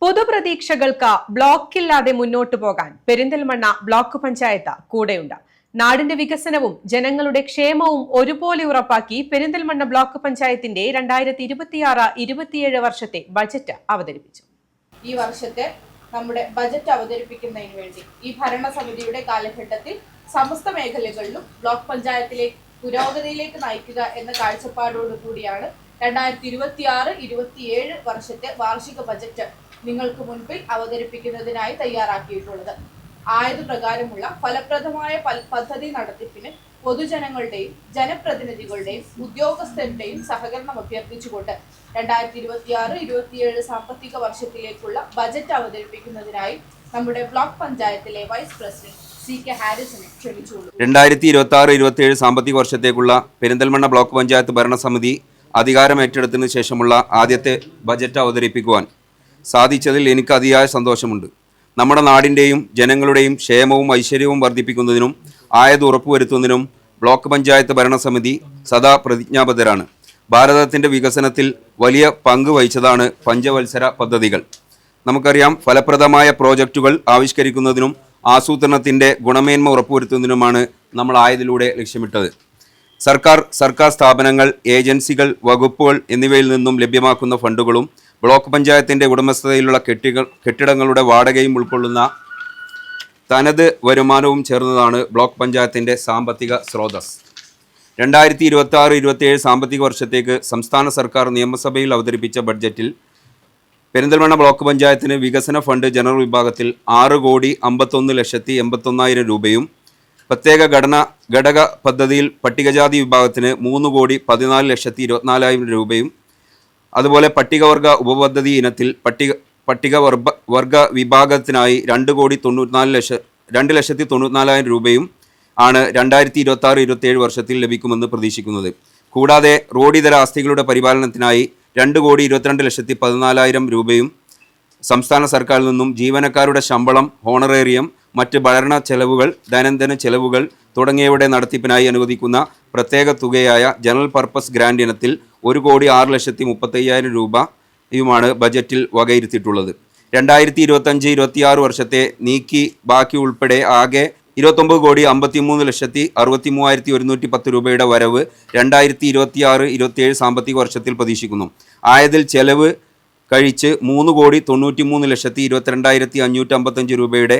പൊതുപ്രതീക്ഷകൾക്ക് ബ്ലോക്കില്ലാതെ മുന്നോട്ടു പോകാൻ പെരിന്തൽമണ്ണ ബ്ലോക്ക് പഞ്ചായത്ത് കൂടെയുണ്ട്. നാടിന്റെ വികസനവും ജനങ്ങളുടെ ക്ഷേമവും ഒരുപോലെ ഉറപ്പാക്കി പെരിന്തൽമണ്ണ ബ്ലോക്ക് പഞ്ചായത്തിന്റെ 2026-27 വർഷത്തെ ബജറ്റ് അവതരിപ്പിച്ചു. ഈ വർഷത്തെ നമ്മുടെ ബജറ്റ് അവതരിപ്പിക്കുന്നതിന് വേണ്ടി ഈ ഭരണസമിതിയുടെ കാലഘട്ടത്തിൽ സമസ്ത മേഖലകളിലും ബ്ലോക്ക് പഞ്ചായത്തിലെ പുരോഗതിയിലേക്ക് നയിക്കുക എന്ന കാഴ്ചപ്പാടോടുകൂടിയാണ് 2026-27 വർഷത്തെ വാർഷിക ബജറ്റ് നിങ്ങൾക്ക് മുൻപിൽ അവതരിപ്പിക്കുന്നതിനായി തയ്യാറാക്കിയിട്ടുള്ളത്. ആയതുപ്രകാരമുള്ള ഫലപ്രദമായ പദ്ധതി നടത്തിപ്പിന് പൊതുജനങ്ങളുടെയും ജനപ്രതിനിധികളുടെയും ഉദ്യോഗസ്ഥരുടെയും സഹകരണം അഭ്യർത്ഥിച്ചുകൊണ്ട് 2026-27 സാമ്പത്തിക വർഷത്തിലേക്കുള്ള ബജറ്റ് അവതരിപ്പിക്കുന്നതിനായി നമ്മുടെ ബ്ലോക്ക് പഞ്ചായത്തിലെ വൈസ് പ്രസിഡന്റ് CK ഹാരിസിനെ ക്ഷണിച്ചുകൊള്ളു. 2026-27 സാമ്പത്തിക വർഷത്തേക്കുള്ള പെരിന്തൽമണ്ണ ബ്ലോക്ക് പഞ്ചായത്ത് ഭരണസമിതി അധികാരമേറ്റെടുത്തതിനു ശേഷമുള്ള ആദ്യത്തെ ബജറ്റ് അവതരിപ്പിക്കുവാൻ സാധിച്ചതിൽ എനിക്ക് അതിയായ സന്തോഷമുണ്ട്. നമ്മുടെ നാടിൻ്റെയും ജനങ്ങളുടെയും ക്ഷേമവും ഐശ്വര്യവും വർദ്ധിപ്പിക്കുന്നതിനും ആയത് ഉറപ്പുവരുത്തുന്നതിനും ബ്ലോക്ക് പഞ്ചായത്ത് ഭരണസമിതി സദാ പ്രതിജ്ഞാബദ്ധരാണ്. ഭാരതത്തിൻ്റെ വികസനത്തിൽ വലിയ പങ്ക് വഹിച്ചതാണ് പഞ്ചവത്സര പദ്ധതികൾ. നമുക്കറിയാം, ഫലപ്രദമായ പ്രോജക്റ്റുകൾ ആവിഷ്കരിക്കുന്നതിനും ആസൂത്രണത്തിൻ്റെ ഗുണമേന്മ ഉറപ്പുവരുത്തുന്നതിനുമാണ് നമ്മൾ ആയതിലൂടെ ലക്ഷ്യമിട്ടത്. സർക്കാർ സ്ഥാപനങ്ങൾ, ഏജൻസികൾ, വകുപ്പുകൾ എന്നിവയിൽ നിന്നും ലഭ്യമാക്കുന്ന ഫണ്ടുകളും ബ്ലോക്ക് പഞ്ചായത്തിൻ്റെ ഉടമസ്ഥതയിലുള്ള കെട്ടിടങ്ങളുടെ വാടകയും ഉൾക്കൊള്ളുന്ന തനത് വരുമാനവും ചേർന്നതാണ് ബ്ലോക്ക് പഞ്ചായത്തിൻ്റെ സാമ്പത്തിക സ്രോതസ്. 2026-27 സാമ്പത്തിക വർഷത്തേക്ക് സംസ്ഥാന സർക്കാർ നിയമസഭയിൽ അവതരിപ്പിച്ച ബഡ്ജറ്റിൽ പെരിന്തൽമണ്ണ ബ്ലോക്ക് പഞ്ചായത്തിന് വികസന ഫണ്ട് ജനറൽ വിഭാഗത്തിൽ 6,51,81,000 രൂപയും, പ്രത്യേക ഘടക പദ്ധതിയിൽ പട്ടികജാതി വിഭാഗത്തിന് 3,14,24,000 രൂപയും, അതുപോലെ പട്ടികവർഗ ഉപപദ്ധതി ഇനത്തിൽ പട്ടികവർഗ വിഭാഗത്തിനായി 2,94,000 രൂപയും ആണ് 2026-27 വർഷത്തിൽ ലഭിക്കുമെന്ന് പ്രതീക്ഷിക്കുന്നത്. കൂടാതെ റോഡിതര ആസ്തികളുടെ പരിപാലനത്തിനായി 2,22,14,000 രൂപയും സംസ്ഥാന സർക്കാരിൽ നിന്നും ജീവനക്കാരുടെ ശമ്പളം, ഹോണറേറിയം, മറ്റ് ഭരണ ചെലവുകൾ, ദൈനംദിന ചെലവുകൾ തുടങ്ങിയവയുടെ നടത്തിപ്പിനായി അനുവദിക്കുന്ന പ്രത്യേക തുകയായ ജനറൽ പർപ്പസ് ഗ്രാന്റ് ഇനത്തിൽ 1,06,35,000 രൂപയുമാണ് ബജറ്റിൽ വകയിരുത്തിയിട്ടുള്ളത്. 2025-26 വർഷത്തെ നീക്കി ബാക്കി ഉൾപ്പെടെ ആകെ 29,53,63,110 രൂപയുടെ വരവ് 2026-27 സാമ്പത്തിക വർഷത്തിൽ പ്രതീക്ഷിക്കുന്നു. ആയതിൽ ചെലവ് കഴിച്ച് 3,93,22,555 രൂപയുടെ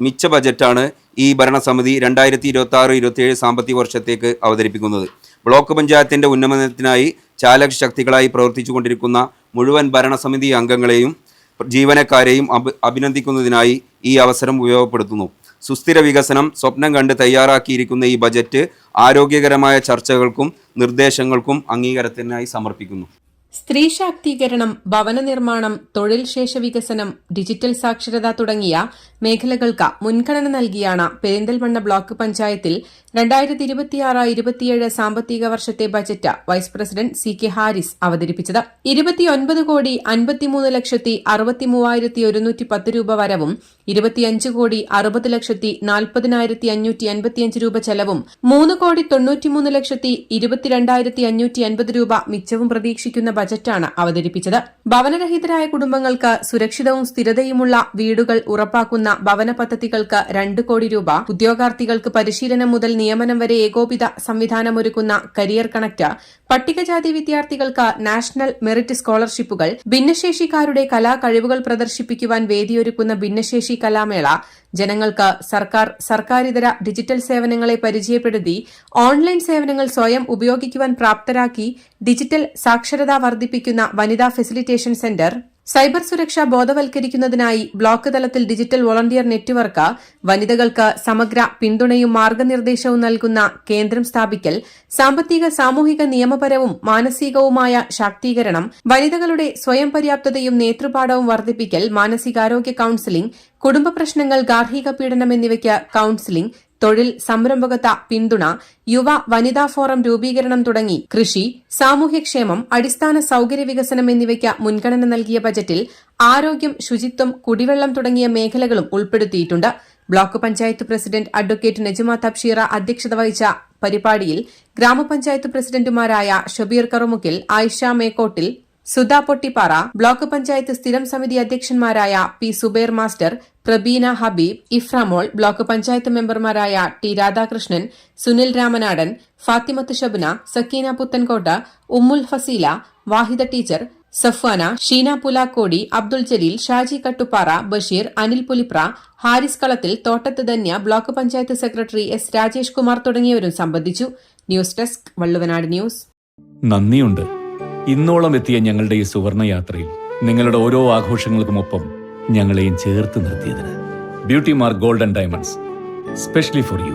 മിച്ച ബജറ്റാണ് ഈ ഭരണസമിതി 2026-27 സാമ്പത്തിക വർഷത്തേക്ക് അവതരിപ്പിക്കുന്നത്. ബ്ലോക്ക് പഞ്ചായത്തിൻ്റെ ഉന്നമനത്തിനായി ചാലക ശക്തികളായി പ്രവർത്തിച്ചുകൊണ്ടിരിക്കുന്ന മുഴുവൻ ഭരണസമിതി അംഗങ്ങളെയും ജീവനക്കാരെയും അഭിനന്ദിക്കുന്നതിനായി ഈ അവസരം ഉപയോഗപ്പെടുത്തുന്നു. സുസ്ഥിര വികസനം സ്വപ്നം കണ്ട് തയ്യാറാക്കിയിരിക്കുന്ന ഈ ബജറ്റ് ആരോഗ്യകരമായ ചർച്ചകൾക്കും നിർദ്ദേശങ്ങൾക്കും അംഗീകാരത്തിനായി സമർപ്പിക്കുന്നു. സ്ത്രീ ശാക്തീകരണം, ഭവന നിർമ്മാണം, തൊഴിൽ ശേഷ വികസനം, ഡിജിറ്റൽ സാക്ഷരത തുടങ്ങിയ മേഖലകൾക്ക് മുൻഗണന നൽകിയാണ് പെരിന്തൽമണ്ണ ബ്ലോക്ക് പഞ്ചായത്തിൽ 2026-27 സാമ്പത്തിക വർഷത്തെ budget vice president CK Haris അവതരിപ്പിച്ചത്. 29,50,60,63,110 രൂപ വരവും 25,60,40,555 രൂപ ചെലവും 3,93,22,550 രൂപ മിച്ചവും പ്രതീക്ഷിക്കുന്ന ബജറ്റാണ് അവതരിപ്പിച്ചത്. ഭവനരഹിതരായ കുടുംബങ്ങൾക്ക് സുരക്ഷിതവും സ്ഥിരതയുമുള്ള വീടുകൾ ഉറപ്പാക്കുന്ന ഭവന പദ്ധതികൾക്ക് 2 കോടി രൂപ, ഉദ്യോഗാർത്ഥികൾക്ക് പരിശീലനം മുതൽ നിയമനം വരെ ഏകോപിത സംവിധാനമൊരുക്കുന്ന കരിയർ കണക്ട്, പട്ടികജാതി വിദ്യാർത്ഥികൾക്ക് നാഷണൽ മെറിറ്റ് സ്കോളർഷിപ്പുകൾ, ഭിന്നശേഷിക്കാരുടെ കലാകഴിവുകൾ പ്രദർശിപ്പിക്കുവാൻ വേദിയൊരുക്കുന്ന ഭിന്നശേഷി കലാമേള, ജനങ്ങൾക്ക് സർക്കാരിതര ഡിജിറ്റൽ സേവനങ്ങളെ പരിചയപ്പെടുത്തി ഓൺലൈൻ സേവനങ്ങൾ സ്വയം ഉപയോഗിക്കുവാൻ പ്രാപ്തരാക്കി ഡിജിറ്റൽ സാക്ഷരത വർദ്ധിപ്പിക്കുന്ന വനിതാ ഫെസിലിറ്റേഷൻ സെന്റർ, സൈബർ സുരക്ഷ ബോധവൽക്കരിക്കുന്നതിനായി ബ്ലോക്ക് തലത്തിൽ ഡിജിറ്റൽ വോളണ്ടിയർ നെറ്റ്വർക്ക്, വനിതകൾക്ക് സമഗ്ര പിന്തുണയും മാർഗനിർദ്ദേശവും നൽകുന്ന കേന്ദ്രം സ്ഥാപിക്കൽ, സാമ്പത്തിക സാമൂഹിക നിയമപരവും മാനസികവുമായ ശാക്തീകരണം, വനിതകളുടെ സ്വയം പര്യാപ്തതയും നേതൃപാഠവും വർദ്ധിപ്പിക്കൽ, മാനസികാരോഗ്യ കൌൺസിലിംഗ്, കുടുംബ പ്രശ്നങ്ങൾ, ഗാർഹിക പീഡനം എന്നിവയ്ക്ക് കൌൺസിലിംഗ്, തൊഴിൽ സംരംഭകത്വ പിന്തുണ, യുവ വനിതാ ഫോറം രൂപീകരണം തുടങ്ങി കൃഷി, സാമൂഹ്യക്ഷേമം, അടിസ്ഥാന സൌകര്യ വികസനം എന്നിവയ്ക്ക് മുൻഗണന നൽകിയ ബജറ്റിൽ ആരോഗ്യം, ശുചിത്വം, കുടിവെള്ളം തുടങ്ങിയ മേഖലകളും ഉൾപ്പെടുത്തിയിട്ടുണ്ട്. Block panchayat president advocate Najma Thabsheera അധ്യക്ഷത വഹിച്ച പരിപാടിയിൽ ഗ്രാമപഞ്ചായത്ത് പ്രസിഡന്റുമാരായ ഷബീർ കറുമുക്കിൽ, ആയിഷ മേക്കോട്ടിൽ, സുധ പൊട്ടിപ്പാറ, ബ്ലോക്ക് പഞ്ചായത്ത് സ്ഥിരം സമിതി അധ്യക്ഷന്മാരായ P Subair master, Prabeena Habeeb, Iframol, block panchayat മെമ്പർമാരായ T Radhakrishnan, Sunil Ramanadan, Fathimath Shabna, Sakeena Puthankott, Ummul Faseela, Vahida teacher, Safvana, Sheena Pulakkodi, Abdul Jaleel, Shaji Kattuppara, Basheer, Anil Pulipra, Haris Kalathil, Thottathu Dhanya, block panchayat secretary S Rajesh Kumar തുടങ്ങിയവരും സംബന്ധിച്ചു. News desk, Valluvanad news. നന്ദിയുണ്ട്. ഇന്നോളം എത്തിയ ഞങ്ങളുടെ ഈ സുവർണയാത്രയിൽ നിങ്ങളുടെ ഓരോ ആഘോഷങ്ങൾക്കുമൊപ്പം ഞങ്ങളെയും ചേർത്ത് നിർത്തിയതിന്. Beauty mark gold and diamonds, specially for U.